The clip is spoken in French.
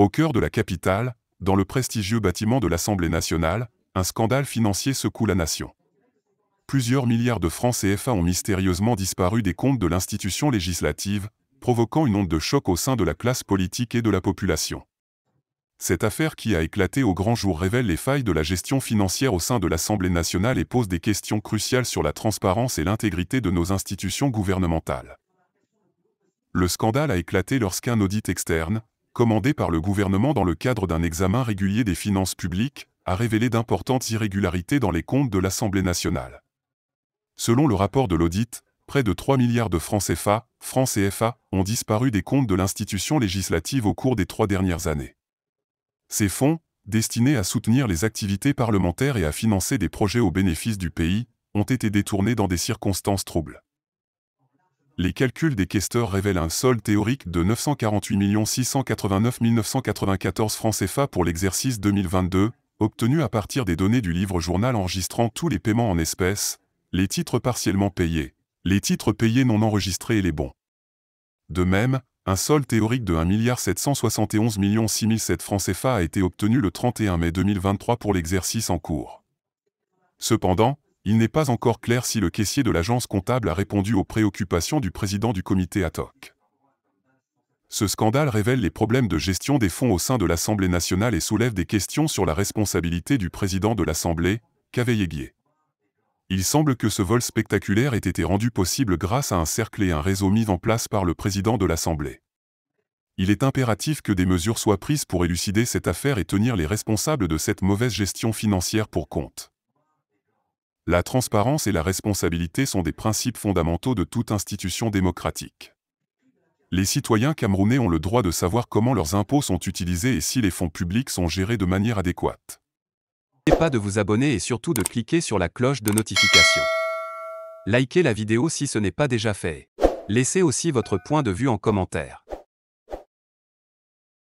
Au cœur de la capitale, dans le prestigieux bâtiment de l'Assemblée nationale, un scandale financier secoue la nation. Plusieurs milliards de francs CFA ont mystérieusement disparu des comptes de l'institution législative, provoquant une onde de choc au sein de la classe politique et de la population. Cette affaire qui a éclaté au grand jour révèle les failles de la gestion financière au sein de l'Assemblée nationale et pose des questions cruciales sur la transparence et l'intégrité de nos institutions gouvernementales. Le scandale a éclaté lorsqu'un audit externe, commandé par le gouvernement dans le cadre d'un examen régulier des finances publiques, a révélé d'importantes irrégularités dans les comptes de l'Assemblée nationale. Selon le rapport de l'audit, près de 3 milliards de francs CFA, ont disparu des comptes de l'institution législative au cours des 3 dernières années. Ces fonds, destinés à soutenir les activités parlementaires et à financer des projets au bénéfice du pays, ont été détournés dans des circonstances troubles. Les calculs des questeurs révèlent un solde théorique de 948 689 994 francs CFA pour l'exercice 2022, obtenu à partir des données du livre-journal enregistrant tous les paiements en espèces, les titres partiellement payés, les titres payés non enregistrés et les bons. De même, un solde théorique de 1 771 607 francs CFA a été obtenu le 31 mai 2023 pour l'exercice en cours. Cependant, il n'est pas encore clair si le caissier de l'agence comptable a répondu aux préoccupations du président du comité ad hoc. Ce scandale révèle les problèmes de gestion des fonds au sein de l'Assemblée nationale et soulève des questions sur la responsabilité du président de l'Assemblée, Caveye-Guier. Il semble que ce vol spectaculaire ait été rendu possible grâce à un cercle et un réseau mis en place par le président de l'Assemblée. Il est impératif que des mesures soient prises pour élucider cette affaire et tenir les responsables de cette mauvaise gestion financière pour compte. La transparence et la responsabilité sont des principes fondamentaux de toute institution démocratique. Les citoyens camerounais ont le droit de savoir comment leurs impôts sont utilisés et si les fonds publics sont gérés de manière adéquate. N'oubliez pas de vous abonner et surtout de cliquer sur la cloche de notification. Likez la vidéo si ce n'est pas déjà fait. Laissez aussi votre point de vue en commentaire.